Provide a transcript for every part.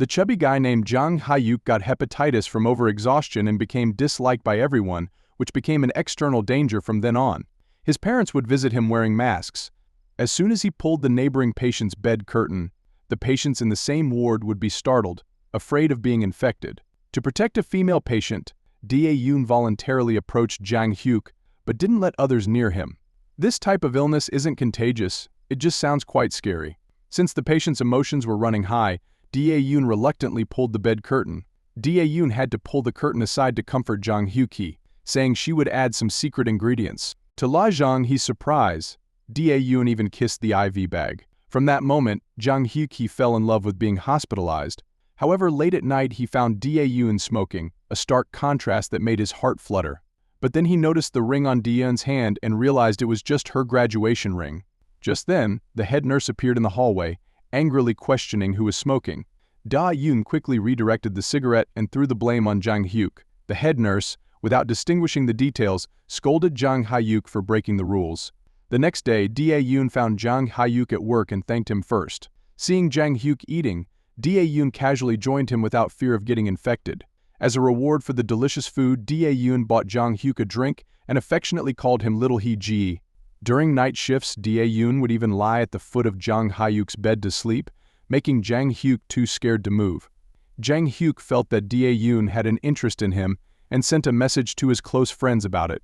The chubby guy named Jang Hyuk got hepatitis from overexhaustion and became disliked by everyone, which became an external danger from then on. His parents would visit him wearing masks. As soon as he pulled the neighboring patient's bed curtain, the patients in the same ward would be startled, afraid of being infected. To protect a female patient, Da-yoon voluntarily approached Jang Hyuk, but didn't let others near him. This type of illness isn't contagious, it just sounds quite scary. Since the patient's emotions were running high, Da-yoon reluctantly pulled the bed curtain. Da-yoon had to pull the curtain aside to comfort Jang Hyuk, saying she would add some secret ingredients. To La Jang-hee's surprise, Da-yoon even kissed the IV bag. From that moment, Jang Hyuk fell in love with being hospitalized. However, late at night he found Da-yoon smoking, a stark contrast that made his heart flutter. But then he noticed the ring on Da-yoon's hand and realized it was just her graduation ring. Just then, the head nurse appeared in the hallway, angrily questioning who was smoking. Da-yoon quickly redirected the cigarette and threw the blame on Jang Hyuk. The head nurse, without distinguishing the details, scolded Jang Hyuk for breaking the rules. The next day, Da-yoon found Jang Hyuk at work and thanked him first. Seeing Jang Hyuk eating, Da-yoon casually joined him without fear of getting infected. As a reward for the delicious food, Da-yoon bought Jang Hyuk a drink and affectionately called him Little Hee-ji. During night shifts, Da-yoon would even lie at the foot of Jang Hyuk's bed to sleep, making Jang Hyuk too scared to move. Jang Hyuk felt that Da-yoon had an interest in him and sent a message to his close friends about it.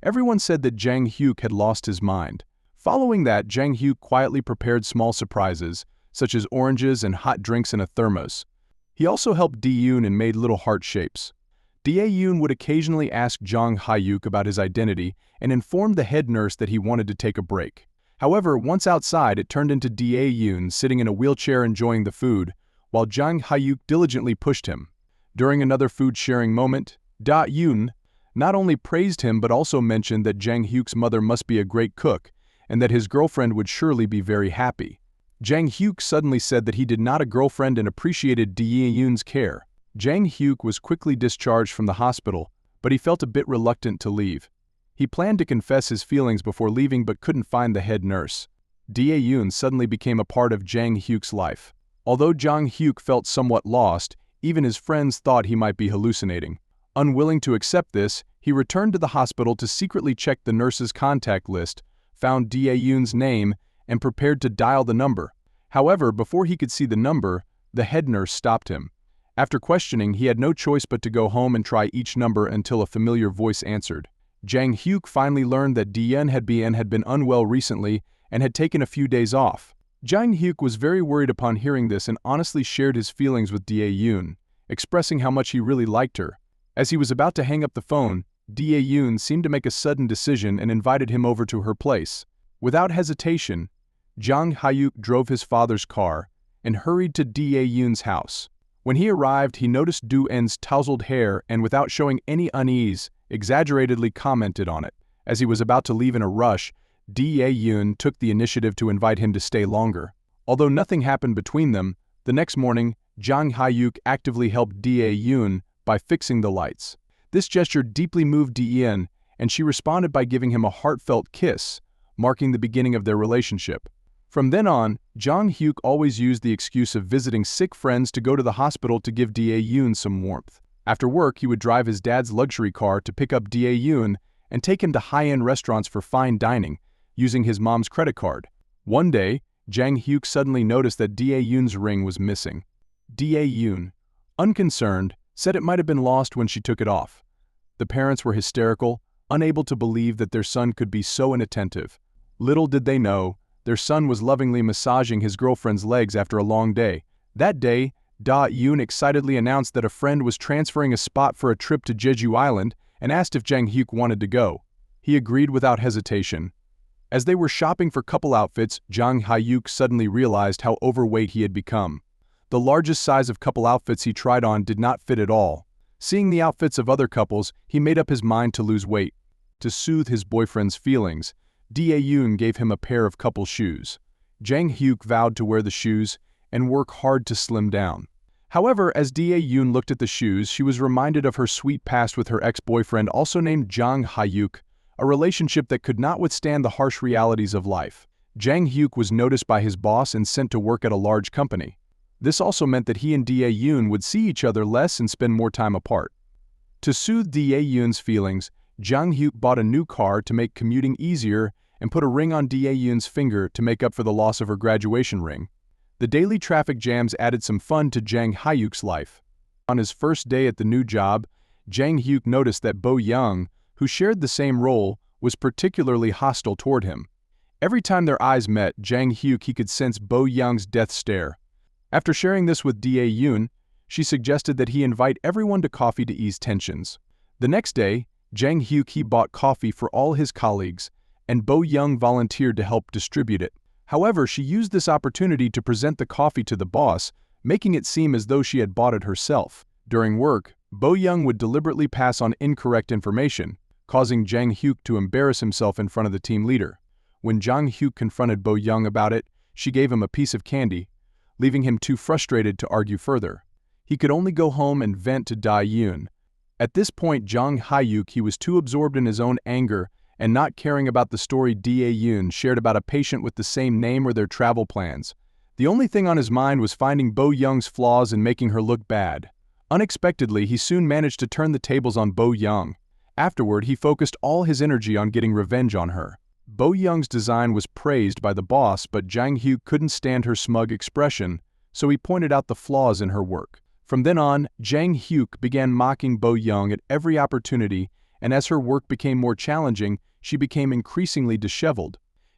Everyone said that Jang Hyuk had lost his mind. Following that, Jang Hyuk quietly prepared small surprises, such as oranges and hot drinks in a thermos. He also helped Da-yoon and made little heart shapes. Da-yoon would occasionally ask Jang Hyuk about his identity and informed the head nurse that he wanted to take a break. However, once outside, it turned into Da-yoon sitting in a wheelchair enjoying the food, while Jang Hyuk diligently pushed him. During another food-sharing moment, Da-yoon not only praised him but also mentioned that Jang Hyuk's mother must be a great cook and that his girlfriend would surely be very happy. Jang Hyuk suddenly said that he did not a girlfriend and appreciated Da-yoon's care. Jang Hyuk was quickly discharged from the hospital, but he felt a bit reluctant to leave. He planned to confess his feelings before leaving but couldn't find the head nurse. Da-yoon suddenly became a part of Jang Hyuk's life. Although Jang Hyuk felt somewhat lost, even his friends thought he might be hallucinating. Unwilling to accept this, he returned to the hospital to secretly check the nurse's contact list, found Da-yoon's name, and prepared to dial the number. However, before he could see the number, the head nurse stopped him. After questioning, he had no choice but to go home and try each number until a familiar voice answered. Jang Hyuk finally learned that Da-yoon had been unwell recently and had taken a few days off. Jang Hyuk was very worried upon hearing this and honestly shared his feelings with Da-yoon, expressing how much he really liked her. As he was about to hang up the phone, Da-yoon seemed to make a sudden decision and invited him over to her place. Without hesitation, Jang Hyuk drove his father's car and hurried to Da-yoon's house. When he arrived, he noticed Do-en's tousled hair and, without showing any unease, exaggeratedly commented on it. As he was about to leave in a rush, Da-yoon took the initiative to invite him to stay longer. Although nothing happened between them, the next morning, Jang Hyuk actively helped Da-yoon by fixing the lights. This gesture deeply moved Da-yoon, and she responded by giving him a heartfelt kiss, marking the beginning of their relationship. From then on, Jang Hyuk always used the excuse of visiting sick friends to go to the hospital to give Da-yoon some warmth. After work, he would drive his dad's luxury car to pick up Da-yoon and take him to high-end restaurants for fine dining, using his mom's credit card. One day, Jang Hyuk suddenly noticed that Da-yoon's ring was missing. Da-yoon, unconcerned, said it might have been lost when she took it off. The parents were hysterical, unable to believe that their son could be so inattentive. Little did they know, their son was lovingly massaging his girlfriend's legs after a long day. That day, Da-yoon excitedly announced that a friend was transferring a spot for a trip to Jeju Island and asked if Jang Hyuk wanted to go. He agreed without hesitation. As they were shopping for couple outfits, Jang Hyuk suddenly realized how overweight he had become. The largest size of couple outfits he tried on did not fit at all. Seeing the outfits of other couples, he made up his mind to lose weight. To soothe his boyfriend's feelings, Da-yoon gave him a pair of couple shoes. Jang Hyuk vowed to wear the shoes and work hard to slim down. However, as Da-yoon looked at the shoes, she was reminded of her sweet past with her ex-boyfriend also named Jang Hyuk, a relationship that could not withstand the harsh realities of life. Jang Hyuk was noticed by his boss and sent to work at a large company. This also meant that he and Da-yoon would see each other less and spend more time apart. To soothe Da-yoon's feelings, Jang-hyuk bought a new car to make commuting easier and put a ring on Da-yoon's finger to make up for the loss of her graduation ring. The daily traffic jams added some fun to Jang-hyuk's life. On his first day at the new job, Jang-hyuk noticed that Bo-young, who shared the same role, was particularly hostile toward him. Every time their eyes met, Jang-hyuk could sense Bo-young's death stare. After sharing this with Da-yoon, she suggested that he invite everyone to coffee to ease tensions. The next day, Jang-hyuk bought coffee for all his colleagues, and Bo-young volunteered to help distribute it. However, she used this opportunity to present the coffee to the boss, making it seem as though she had bought it herself. During work, Bo-young would deliberately pass on incorrect information, causing Jang-hyuk to embarrass himself in front of the team leader. When Jang-hyuk confronted Bo-young about it, she gave him a piece of candy, leaving him too frustrated to argue further. He could only go home and vent to Da-yoon. At this point, Jang-hyuk was too absorbed in his own anger and not caring about the story Da-yoon shared about a patient with the same name or their travel plans. The only thing on his mind was finding Bo-young's flaws and making her look bad. Unexpectedly, he soon managed to turn the tables on Bo-young. Afterward, he focused all his energy on getting revenge on her. Bo-young's design was praised by the boss, but Jang-hyuk couldn't stand her smug expression, so he pointed out the flaws in her work. From then on, Jang-hyuk began mocking Bo-young at every opportunity, and as her work became more challenging, she became increasingly disheveled.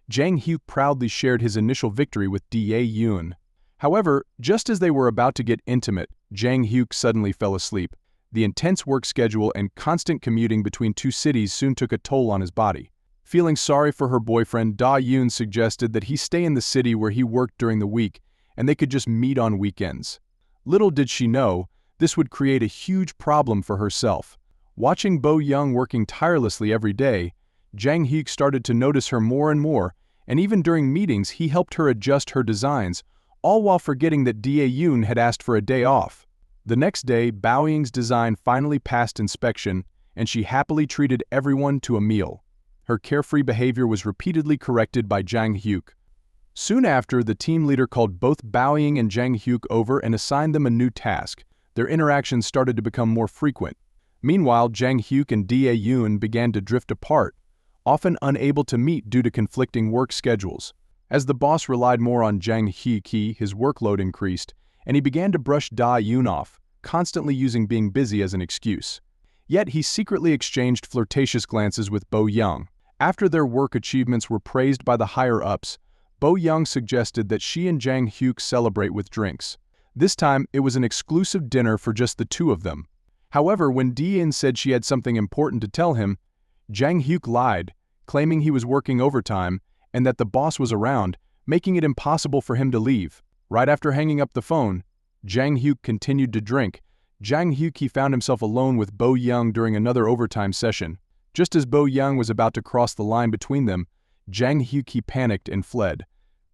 Jang-hyuk proudly shared his initial victory with Da-yoon. However, just as they were about to get intimate, Jang-hyuk suddenly fell asleep. The intense work schedule and constant commuting between two cities soon took a toll on his body. Feeling sorry for her boyfriend, Da-yoon suggested that he stay in the city where he worked during the week, and they could just meet on weekends. Little did she know, this would create a huge problem for herself. Watching Bo-young working tirelessly every day, Jang-hyuk started to notice her more and more, and even during meetings he helped her adjust her designs, all while forgetting that Da-yoon had asked for a day off. The next day, Bo-young's design finally passed inspection, and she happily treated everyone to a meal. Her carefree behavior was repeatedly corrected by Jang-hyuk. Soon after, the team leader called both Bo-young and Jang-hyuk over and assigned them a new task. Their interactions started to become more frequent. Meanwhile, Jang-hyuk and Da-yoon began to drift apart, often unable to meet due to conflicting work schedules. As the boss relied more on Jang-hyuk, his workload increased, and he began to brush Da-yoon off, constantly using being busy as an excuse. Yet he secretly exchanged flirtatious glances with Bo-young. After their work achievements were praised by the higher-ups, Bo-young suggested that she and Jang-hyuk celebrate with drinks. This time, it was an exclusive dinner for just the two of them. However, when Da-yoon said she had something important to tell him, Jang-hyuk lied, claiming he was working overtime and that the boss was around, making it impossible for him to leave. Right after hanging up the phone, Jang-hyuk continued to drink. Jang-hyuk found himself alone with Bo-young during another overtime session. Just as Bo-young was about to cross the line between them, Jang-hyuk panicked and fled.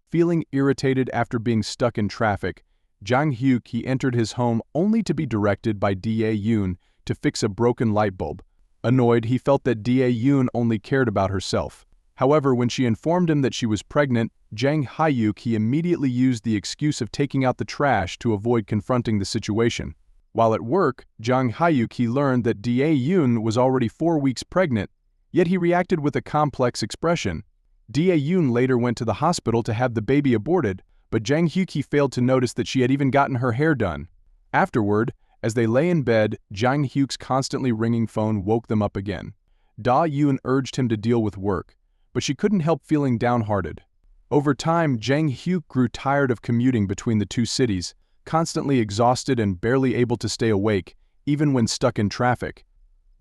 Feeling irritated after being stuck in traffic, Jang-hyuk entered his home only to be directed by Da-yoon to fix a broken light bulb. Annoyed, he felt that Da-yoon only cared about herself. However, when she informed him that she was pregnant, Jang-hyuk immediately used the excuse of taking out the trash to avoid confronting the situation. While at work, Jang-hyuk learned that Da-yoon was already 4 weeks pregnant, yet he reacted with a complex expression. Da-yoon later went to the hospital to have the baby aborted, but Jang-hyuk failed to notice that she had even gotten her hair done. Afterward, as they lay in bed, Jang-hyuk's constantly ringing phone woke them up again. Da-yoon urged him to deal with work, but she couldn't help feeling downhearted. Over time, Jang-hyuk grew tired of commuting between the two cities, constantly exhausted and barely able to stay awake, even when stuck in traffic.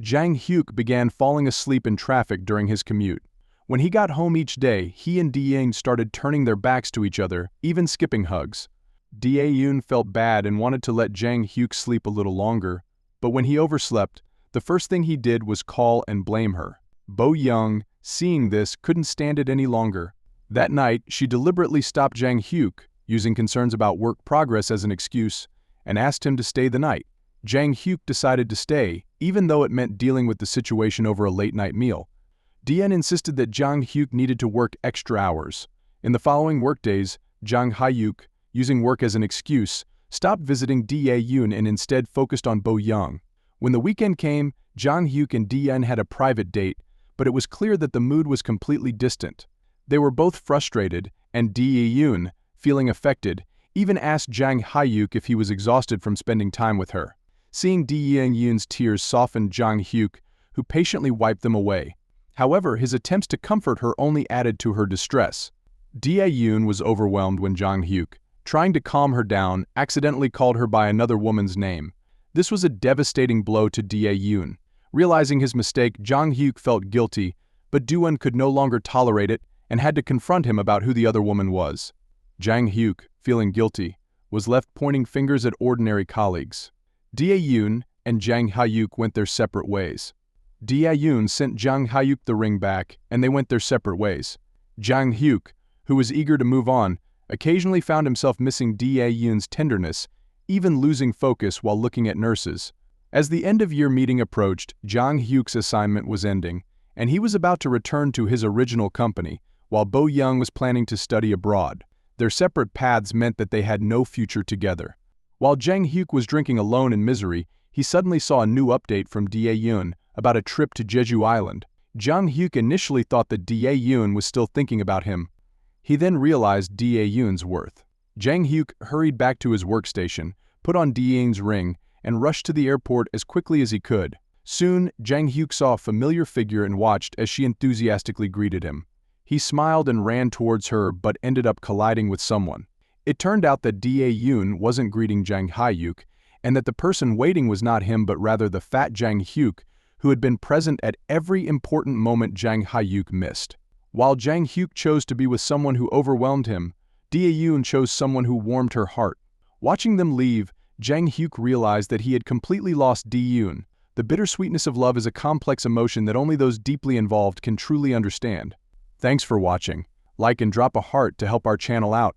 Jang-hyuk began falling asleep in traffic during his commute. When he got home each day, he and Da-yoon started turning their backs to each other, even skipping hugs. Da-yoon felt bad and wanted to let Jang-hyuk sleep a little longer, but when he overslept, the first thing he did was call and blame her. Bo-young, seeing this, couldn't stand it any longer. That night, she deliberately stopped Jang-hyuk, using concerns about work progress as an excuse, and asked him to stay the night. Jang-hyuk decided to stay, even though it meant dealing with the situation over a late-night meal. Da-yoon insisted that Jang-hyuk needed to work extra hours. In the following workdays, Jang-hyuk, using work as an excuse, stopped visiting Da-yoon and instead focused on Bo-young. When the weekend came, Jang-hyuk and Da-yoon had a private date, but it was clear that the mood was completely distant. They were both frustrated, and Da-yoon, feeling affected, even asked Jang-hyuk if he was exhausted from spending time with her. Seeing Da-yoon's tears softened Jang-hyuk, who patiently wiped them away. However, his attempts to comfort her only added to her distress. Da-yoon was overwhelmed when Jang-hyuk, trying to calm her down, accidentally called her by another woman's name. This was a devastating blow to Da-yoon. Realizing his mistake, Jang-hyuk felt guilty, but Do-won could no longer tolerate it and had to confront him about who the other woman was. Jang-hyuk, feeling guilty, was left pointing fingers at ordinary colleagues. Da-yoon and Jang-hyuk went their separate ways. Da-yoon sent Jang-hyuk the ring back, and they went their separate ways. Jang-hyuk, who was eager to move on, occasionally found himself missing Da-yoon's tenderness, even losing focus while looking at nurses. As the end-of-year meeting approached, Jang-hyuk's assignment was ending, and he was about to return to his original company, while Bo-young was planning to study abroad. Their separate paths meant that they had no future together. While Jang-hyuk was drinking alone in misery, he suddenly saw a new update from Da-yoon about a trip to Jeju Island. Jang-hyuk initially thought that Da-yoon was still thinking about him. He then realized Da-yoon's worth. Jang-hyuk hurried back to his workstation, put on Da-yoon's ring, and rushed to the airport as quickly as he could. Soon, Jang-hyuk saw a familiar figure and watched as she enthusiastically greeted him. He smiled and ran towards her but ended up colliding with someone. It turned out that Da-yoon wasn't greeting Jang-hyuk, and that the person waiting was not him but rather the fat Jang-hyuk, who had been present at every important moment Jang-hyuk missed. While Jang-hyuk chose to be with someone who overwhelmed him, Da-yoon chose someone who warmed her heart. Watching them leave, Jang-hyuk realized that he had completely lost Da-yoon. The bittersweetness of love is a complex emotion that only those deeply involved can truly understand. Thanks for watching. Like and drop a heart to help our channel out.